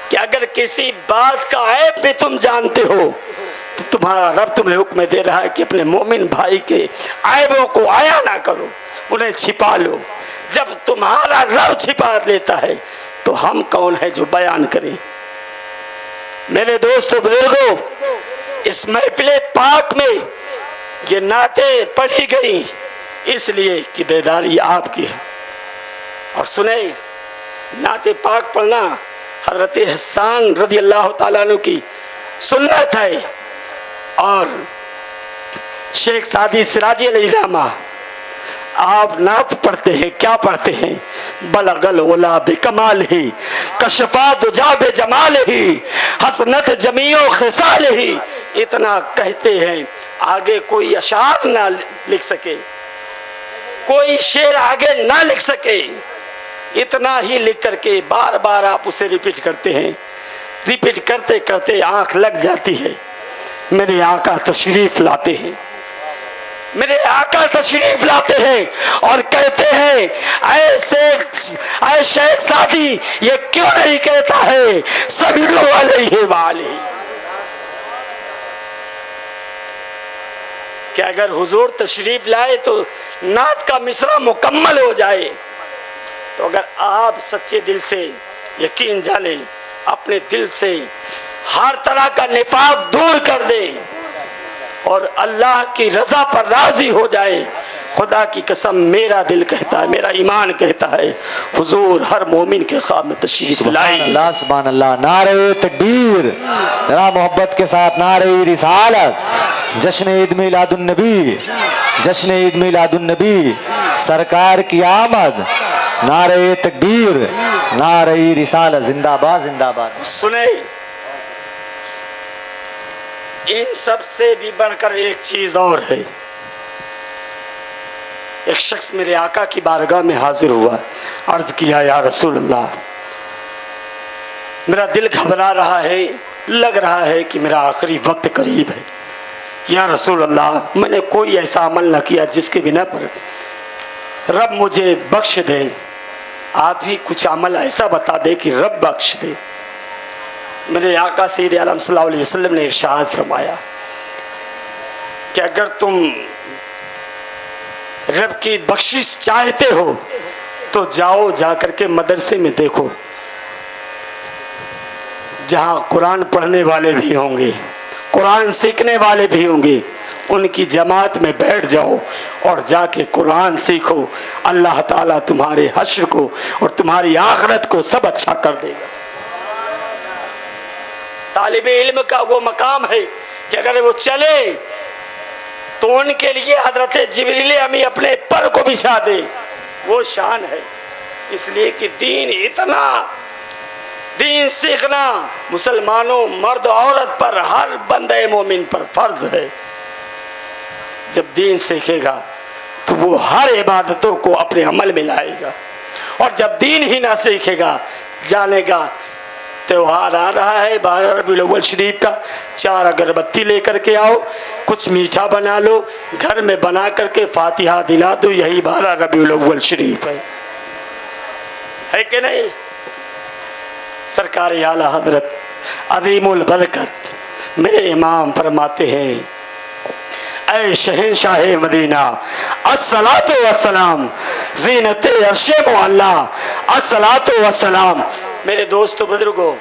کہ اگر کسی بات کا عیب بھی تم جانتے ہو تو تمہارا رب تمہیں حکم دے رہا ہے کہ اپنے مومن بھائی کے عیبوں کو عیاں نہ کرو، انہیں چھپا لو. جب تمہارا رب چھپا لیتا ہے تو ہم کون ہے جو بیان کریں؟ میرے دوستو بزرگوں، اس محفل پاک میں یہ نعتیں پڑھی گئی اس لیے کہ بیداری آپ کی ہے. اور سنیں، نعت پاک پڑھنا حضرت حسان رضی اللہ تعالیٰ عنہ کی سنت ہے اور شیخ سعدی سراجی علیہ الرحمہ آپ نعت پڑھتے ہیں، کیا پڑھتے ہیں؟ بلغ العلا بکمال ہی کشفا دجا بجمال ہی حسنت جمیع خصال ہی، اتنا کہتے ہیں آگے کوئی اشعار نہ لکھ سکے، کوئی شعر آگے نہ لکھ سکے، اتنا ہی لکھ کر کے بار بار آپ اسے ریپیٹ کرتے ہیں، ریپیٹ کرتے کرتے آنکھ لگ جاتی ہے۔ میرے آقا تشریف لاتے ہیں، میرے آقا تشریف لاتے ہیں اور کہتے ہیں اے شیخ سعدی یہ کیوں نہیں کہتا ہے صلو علیہ وآلہ، کہ اگر حضور تشریف لائے تو نعت کا مصرع مکمل ہو جائے۔ تو اگر آپ سچے دل سے یقین جانیں، اپنے دل سے ہر طرح کا نفاق دور کر دیں اور اللہ کی رضا پر راضی ہو جائے، خدا کی قسم میرا دل کہتا ہے، میرا ایمان کہتا ہے حضور ہر مومن کے خواب میں تشریف لائیں گے۔ اللہ سبحان اللہ، نعرہ تکبیر، ذرا محبت کے ساتھ نعرہ رسالت، جشن عید میلاد النبی، جشن عید میلاد النبی، سرکار کی آمد، نعرہ تکبیر، نعرہ رسالت، زندہ باد زندہ باد۔ سنیں، ان سب سے بھی بڑھ کر ایک چیز اور ہے۔ ایک شخص میرے آقا کی بارگاہ میں حاضر ہوا، عرض کیا یا رسول اللہ میرا دل گھبرا رہا ہے، لگ رہا ہے کہ میرا آخری وقت قریب ہے۔ یا رسول اللہ میں نے کوئی ایسا عمل نہ کیا جس کے بنا پر رب مجھے بخش دے، آپ ہی کچھ عمل ایسا بتا دے کہ رب بخش دے۔ میرے آقا سید عالم صلی اللہ علیہ وسلم نے ارشاد فرمایا کہ اگر تم رب کی بخشش چاہتے ہو تو جاؤ، جا کر کے مدرسے میں دیکھو، جہاں قرآن پڑھنے والے بھی ہوں گے، قرآن سیکھنے والے بھی ہوں گے، ان کی جماعت میں بیٹھ جاؤ اور جا کے قرآن سیکھو، اللہ تعالیٰ تمہارے حشر کو اور تمہاری آخرت کو سب اچھا کر دے گا۔ طالب علم کا وہ مقام ہے کہ اگر وہ چلے تو ان کے لیے حضرت جبریل امی اپنے پر کو بچھا دے، وہ شان ہے۔ اس لیے کہ دین اتنا، دین سیکھنا مسلمانوں مرد عورت پر، ہر بندہ مومن پر فرض ہے۔ جب دین سیکھے گا تو وہ ہر عبادتوں کو اپنے عمل میں لائے گا، اور جب دین ہی نہ سیکھے گا، جانے گا تہوار آ رہا ہے 12 ربیع الاول شریف کا، 4 اگربتی لے کر کے آؤ، کچھ میٹھا بنا لو، گھر میں بنا کر کے فاتحہ دلا دو، یہی 12 ربیع الاول شریف ہے کہ نہیں؟ سرکار اعلیٰ حضرت عظیم البرکت میرے امام فرماتے ہیں اے شہنشاہ مدینہ الصلاۃ والسلام، زینت عرش معلیٰ الصلاۃ والسلام۔ میرے دوستو بزرگوں،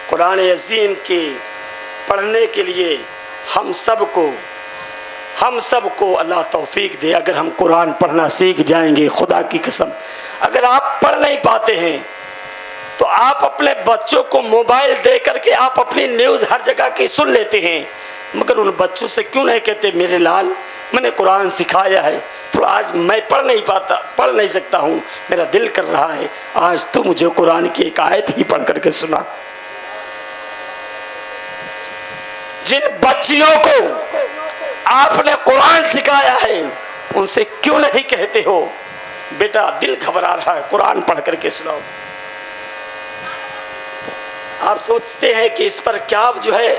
قرآن عظیم کی پڑھنے کے لیے ہم سب کو اللہ توفیق دے۔ اگر ہم قرآن پڑھنا سیکھ جائیں گے، خدا کی قسم اگر آپ پڑھ نہیں پاتے ہیں تو آپ اپنے بچوں کو موبائل دے کر کے آپ اپنی نیوز ہر جگہ کی سن لیتے ہیں، مگر ان بچوں سے کیوں نہیں کہتے میرے لال میں نے قرآن سکھایا ہے، تو آج میں پڑھ نہیں سکتا ہوں، میرا دل کر رہا ہے آج تو مجھے قرآن کی ایک آیت ہی پڑھ کر کے سنا۔ جن بچیوں کو آپ نے قرآن سکھایا ہے ان سے کیوں نہیں کہتے ہو بیٹا دل گھبرا رہا ہے قرآن پڑھ کر کے سناؤ؟ آپ سوچتے ہیں کہ اس پر کیا جو ہے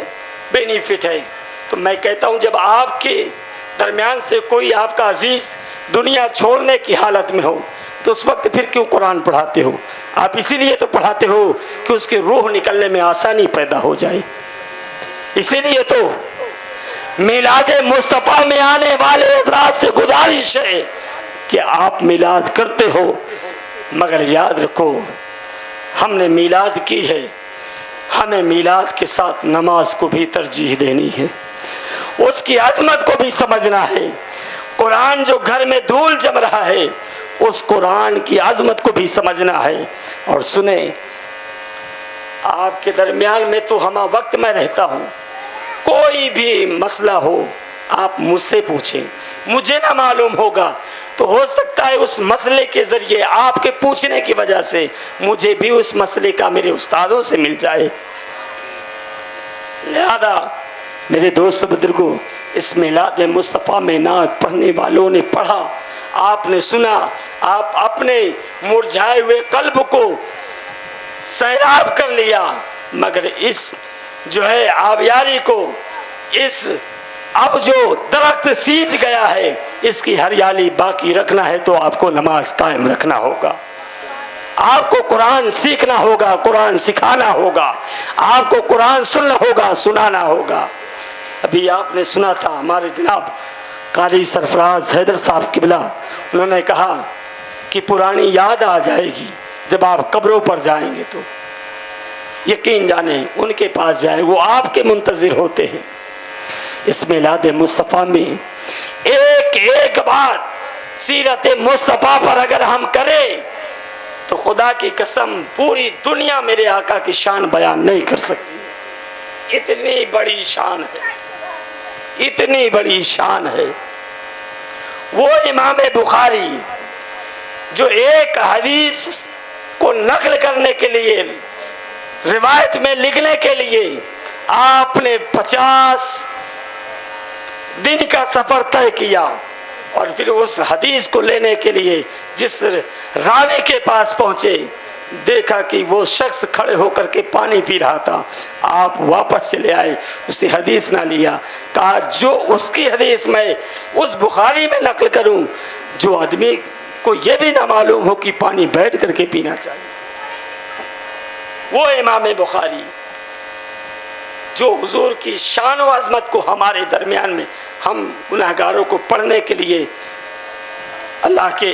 بینیفٹ ہے، تو میں کہتا ہوں جب آپ کے درمیان سے کوئی آپ کا عزیز دنیا چھوڑنے کی حالت میں ہو تو اس وقت پھر کیوں قرآن پڑھاتے ہو؟ آپ اسی لیے تو پڑھاتے ہو کہ اس کی روح نکلنے میں آسانی پیدا ہو جائے۔ اسی لیے تو میلاد مصطفیٰ میں آنے والے حضرات سے گزارش ہے کہ آپ میلاد کرتے ہو، مگر یاد رکھو ہم نے میلاد کی ہے، ہمیں میلاد کے ساتھ نماز کو بھی ترجیح دینی ہے، اس کی عظمت کو بھی سمجھنا ہے۔ قرآن جو گھر میں دھول جم رہا ہے اس قرآن کی عظمت کو بھی سمجھنا ہے۔ اور سنیں، آپ کے درمیان میں تو ہمہ وقت میں رہتا ہوں، کوئی بھی مسئلہ ہو آپ مجھ سے پوچھیں، مجھے نہ معلوم ہوگا تو ہو سکتا ہے اس مسئلے کے ذریعے آپ کے پوچھنے کی وجہ سے مجھے بھی اس مسئلے کا میرے استادوں سے مل جائے۔ لہذا میرے دوست بزرگوں، اس میلاد مصطفیٰ میں نعت پڑھنے والوں نے پڑھا، آپ نے سنا، آپ اپنے مرجھائے ہوئے قلب کو سیراب کر لیا، مگر اس جو ہے آبیاری کو، اس اب جو درخت سیج گیا ہے اس کی ہریالی باقی رکھنا ہے تو آپ کو نماز قائم رکھنا ہوگا، آپ کو قرآن سیکھنا ہوگا، قرآن سکھانا ہوگا، آپ کو قرآن سننا ہوگا، سنانا ہوگا۔ ابھی آپ نے سنا تھا ہمارے جناب قاری سرفراز حیدر صاحب قبلہ، انہوں نے کہا کہ پرانی یاد آ جائے گی جب آپ قبروں پر جائیں گے، تو یقین جانیں ان کے پاس جائیں، وہ آپ کے منتظر ہوتے ہیں۔ اس میلاد مصطفیٰ میں ایک ایک بات سیرت مصطفیٰ پر اگر ہم کریں تو خدا کی قسم پوری دنیا میرے آقا کی شان بیان نہیں کر سکتی، اتنی بڑی شان ہے، اتنی بڑی شان ہے۔ وہ امام بخاری جو ایک حدیث کو نقل کرنے کے لیے، روایت میں لکھنے کے لیے آپ نے 50 دن کا سفر طے کیا، اور پھر اس حدیث کو لینے کے لیے جس راوی کے پاس پہنچے، دیکھا کہ وہ شخص کھڑے ہو کر کے پانی پی رہا تھا، آپ واپس چلے آئے، اسے حدیث نہ لیا، کہا جو اس کی حدیث میں اس بخاری میں نقل کروں، جو آدمی کو یہ بھی نہ معلوم ہو کہ پانی بیٹھ کر کے پینا چاہیے۔ وہ امام بخاری جو حضور کی شان و عظمت کو ہمارے درمیان میں ہم گناہگاروں کو پڑھنے کے لیے اللہ کے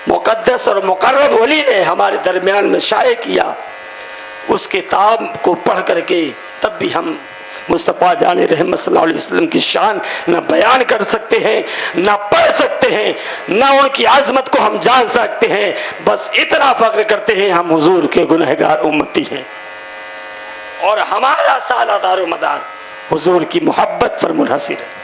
مقدس اور مقرب ولی نے ہمارے درمیان میں شائع کیا، اس کتاب کو پڑھ کر کے تب بھی ہم مصطفیٰ جان رحمت صلی اللہ علیہ وسلم کی شان نہ بیان کر سکتے ہیں، نہ پڑھ سکتے ہیں، نہ ان کی عظمت کو ہم جان سکتے ہیں، بس اتنا فخر کرتے ہیں ہم حضور کے گنہگار امتی ہیں، اور ہمارا سالہ دار و مدار حضور کی محبت پر منحصر ہے۔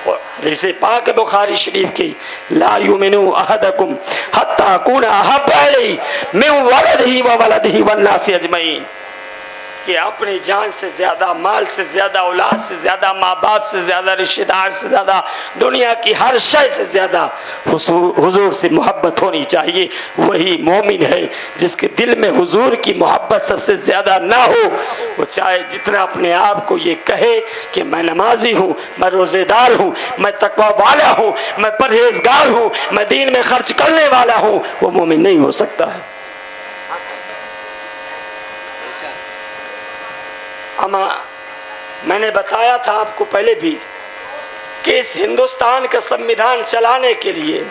حدیث پاک بخاری شریف کی لا یؤمنو احدکم حتی اکون احب الیہ من ولدہ وولدہ والناس اجمعین، کہ اپنی جان سے زیادہ، مال سے زیادہ، اولاد سے زیادہ، ماں باپ سے زیادہ، رشتہ دار سے زیادہ، دنیا کی ہر شے سے زیادہ حضور سے محبت ہونی چاہیے۔ وہی مومن ہے جس کے دل میں حضور کی محبت سب سے زیادہ نہ ہو، وہ چاہے جتنا اپنے آپ کو یہ کہے کہ میں نمازی ہوں، میں روزے دار ہوں، میں تقوی والا ہوں، میں پرہیزگار ہوں، میں دین میں خرچ کرنے والا ہوں، وہ مومن نہیں ہو سکتا ہے۔ اما میں نے بتایا تھا آپ کو پہلے بھی کہ اس ہندوستان کا سمویدھان چلانے کے لیے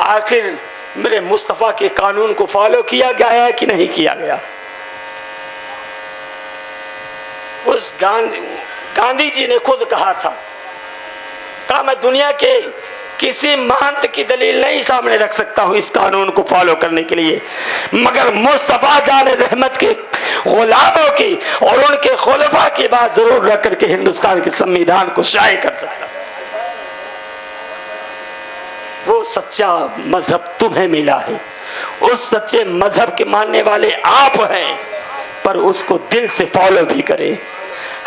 آخر میرے مصطفیٰ کے قانون کو فالو کیا گیا ہے کہ نہیں کیا گیا؟ اس گاندھی جی نے خود کہا تھا، کہا میں دنیا کے کسی مہنت کی دلیل نہیں سامنے رکھ سکتا ہوں اس قانون کو فالو کرنے کے لیے، مگر مصطفیٰ جان رحمت کے غلاموں کی اور ان کے خلفاء کی بات ضرور رکھ کر کے ہندوستان کے سمویدھان کو شائع کر سکتا۔ وہ سچا مذہب تمہیں ملا ہے، اس سچے مذہب کے ماننے والے آپ ہیں، پر اس کو دل سے فالو بھی کریں۔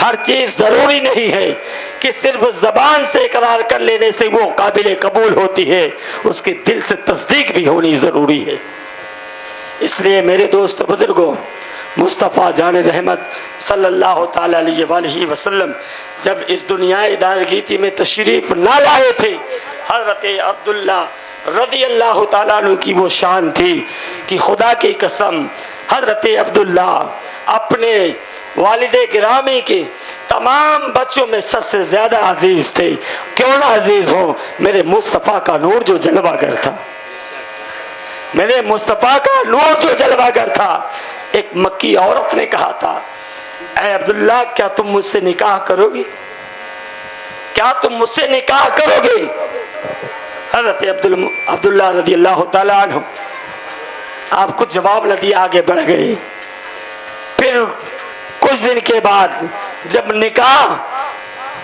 ہر چیز ضروری نہیں ہے کہ صرف زبان سے اقرار کر لینے سے وہ قابل قبول ہوتی ہے، اس کے دل سے تصدیق بھی ہونی ضروری ہے۔ اس لیے میرے دوست بزرگوں، مصطفیٰ جان رحمت صلی اللہ تعالیٰ علیہ وآلہ وسلم جب اس دنیا دارگیتی میں تشریف نہ لائے تھے، حضرت عبداللہ رضی اللہ تعالیٰ عنہ کی وہ شان تھی کہ خدا کی قسم حضرت عبداللہ اپنے والد گرامی کے تمام بچوں میں سب سے زیادہ عزیز تھے۔ کیوں نہ عزیز ہو؟ میرے مصطفیٰ کا نور جو جلوہ گر تھا، میرے مصطفیٰ کا نور جو جلوہ گر تھا۔ ایک مکی عورت نے کہا تھا، اے عبداللہ کیا تم مجھ سے نکاح کرو گی؟ کیا تم مجھ سے نکاح کرو گے؟ حضرت عبداللہ رضی اللہ تعالیٰ عنہ آپ کچھ جواب نہ دیا، آگے بڑھ گئے۔ پھر کچھ دن کے بعد جب نکاح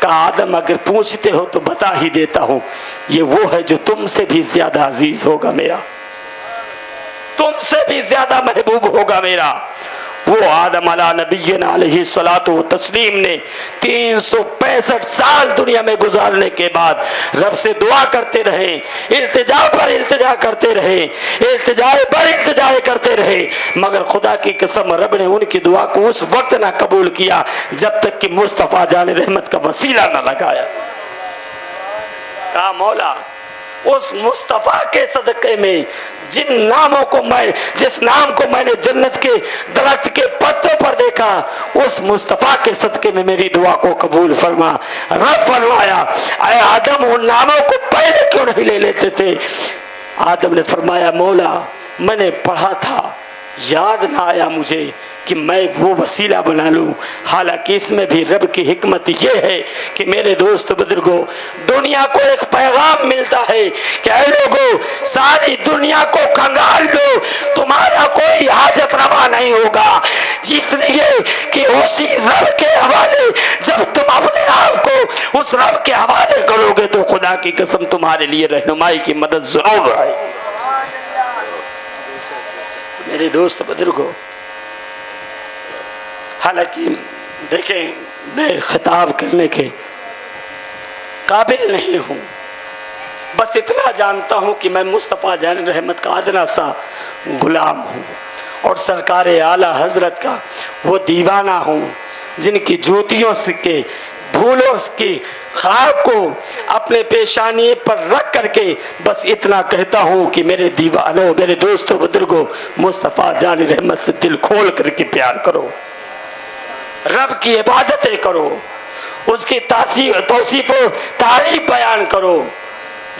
کہا آدم اگر پوچھتے ہو تو بتا ہی دیتا ہوں، یہ وہ ہے جو تم سے بھی زیادہ عزیز ہوگا میرا، تم سے بھی زیادہ محبوب ہوگا میرا۔ وہ آدم علیہ نبینا علیہ الصلوۃ والتسلیم نے 365 سال دنیا میں گزارنے کے بعد رب سے دعا کرتے رہے، التجا پر التجا کرتے رہے، التجا پر التجا کرتے رہے، مگر خدا کی قسم رب نے ان کی دعا کو اس وقت نہ قبول کیا جب تک کہ مصطفیٰ جان رحمت کا وسیلہ نہ لگایا۔ کہا مولا اس مصطفیٰ کے صدقے میں جس نام کو میں نے جنت کے درخت کے پتوں پر دیکھا، اس مصطفیٰ کے صدقے میں میری دعا کو قبول فرما۔ رب فرمایا اے آدم ان ناموں کو پہلے کیوں نہیں لے لیتے تھے؟ آدم نے فرمایا مولا میں نے پڑھا تھا، یاد نہ آیا مجھے کہ میں وہ وسیلہ بنا لوں۔ حالانکہ اس میں بھی رب کی حکمت یہ ہے کہ میرے دوست بزرگوں، دنیا کو ایک پیغام ملتا ہے کہ اے لوگوں ساری دنیا کو کھنگال لو، تمہارا کوئی حاجت روا نہیں ہوگا، اس لیے کہ اسی رب کے حوالے جب تم اپنے آپ کو اس رب کے حوالے کرو گے تو خدا کی قسم تمہارے لیے رہنمائی کی مدد ضرور آئے۔ میرے دوست بزرگوں، حالانکہ دیکھیں میں خطاب کرنے کے قابل نہیں ہوں، بس اتنا جانتا ہوں کہ میں مصطفیٰ جان رحمت کا ادنا سا غلام ہوں اور سرکار اعلیٰ حضرت کا وہ دیوانہ ہوں جن کی جوتیوں کے دھولوں کی خاک کو اپنے پیشانی پر رکھ کر کے بس اتنا کہتا ہوں کہ میرے دیوانوں، میرے دوستوں بزرگوں، مصطفیٰ جان رحمت سے دل کھول کر کے پیار کرو، رب کی عبادتیں کرو، اس کی توصیف و تعریف بیان کرو۔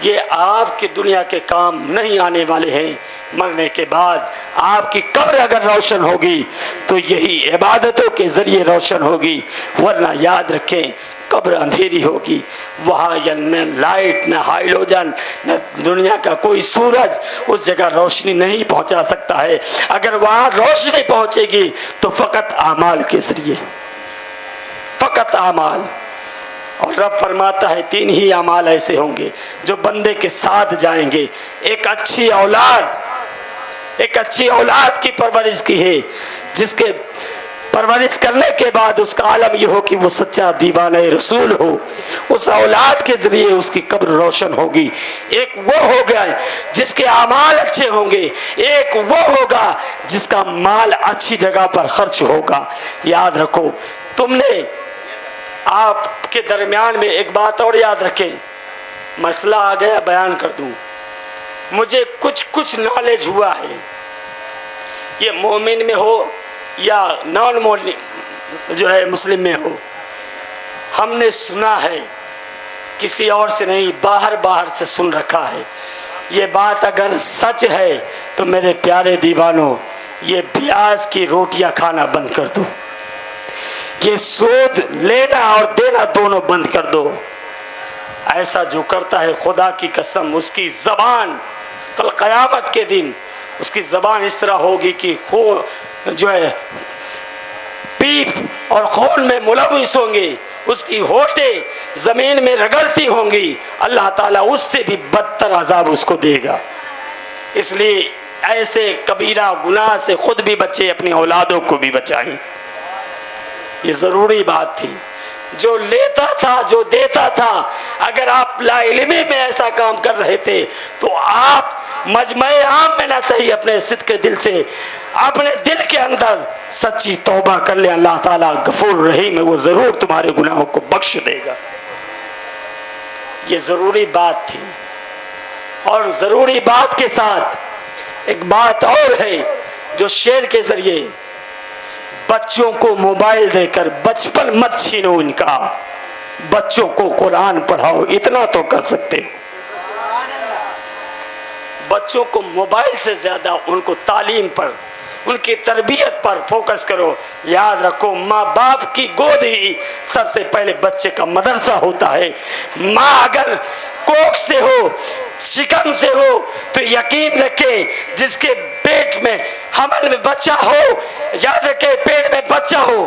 یہ آپ کی دنیا کے کام نہیں آنے والے ہیں، مرنے کے بعد آپ کی قبر اگر روشن ہوگی تو یہی عبادتوں کے ذریعے روشن ہوگی، ورنہ یاد رکھیں قبر اندھیری ہوگی، وہاں نہ لائٹ، نہ ہائیڈروجن، نہ دنیا کا کوئی سورج اس جگہ روشنی نہیں پہنچا سکتا ہے۔ اگر وہاں روشنی پہنچے گی تو فقط اعمال کے ذریعے، فقط اعمال۔ اور رب فرماتا ہے 3 ہی اعمال ایسے ہوں گے جو بندے کے ساتھ جائیں گے۔ ایک اچھی اولاد کی پرورش کی ہے، جس کے پرورش کرنے کے بعد اس کا عالم یہ ہو کہ وہ سچا دیوانہ رسول ہو، اس اولاد کے ذریعے اس کی قبر روشن ہوگی۔ ایک وہ ہوگا جس کے اعمال اچھے ہوں گے، ایک وہ ہوگا جس کا مال اچھی جگہ پر خرچ ہوگا۔ یاد رکھو، تم نے آپ کے درمیان میں ایک بات اور یاد رکھیں، مسئلہ آ گیا بیان کر دوں، مجھے کچھ نالج ہوا ہے، یہ مومن میں ہو یا نان مومن جو ہے مسلم میں ہو، ہم نے سنا ہے، کسی اور سے نہیں، باہر سے سن رکھا ہے۔ یہ بات اگر سچ ہے تو میرے پیارے دیوانوں یہ پیاز کی روٹیاں کھانا بند کر دو، یہ سود لینا اور دینا دونوں بند کر دو۔ ایسا جو کرتا ہے خدا کی قسم اس کی زبان کل قیامت کے دن اس کی زبان اس طرح ہوگی کہ جو ہے پیپ اور خون میں ملوث ہوں گے، اس کی ہونٹیں زمین میں رگڑتی ہوں گی، اللہ تعالیٰ اس سے بھی بدتر عذاب اس کو دے گا۔ اس لیے ایسے کبیرہ گناہ سے خود بھی بچے، اپنی اولادوں کو بھی بچائیں۔ یہ ضروری بات تھی، جو لیتا تھا جو دیتا تھا، اگر آپ لا علمی میں ایسا کام کر رہے تھے تو آپ مجمع عام میں نہ صحیح اپنے صدق دل سے اپنے دل کے اندر سچی توبہ کر لیں، اللہ تعالیٰ غفور رحیم ہے، وہ ضرور تمہارے گناہوں کو بخش دے گا۔ یہ ضروری بات تھی، اور ضروری بات کے ساتھ ایک بات اور ہے جو شعر کے ذریعے بچوں کو موبائل دے کر بچپن مت چھینو ان کا، بچوں کو قرآن پڑھاؤ، اتنا تو کر سکتے ہو۔ بچوں کو موبائل سے زیادہ ان کو تعلیم پر، ان کی تربیت پر فوکس کرو۔ یاد رکھو ماں باپ کی گود ہی سب سے پہلے بچے کا مدرسہ ہوتا ہے۔ ماں اگر کوکھ سے ہو، شکم سے ہو تو یقین رکھیں جس کے پیٹ میں حمل میں بچہ ہو، یاد رکھیں پیٹ میں بچہ ہو،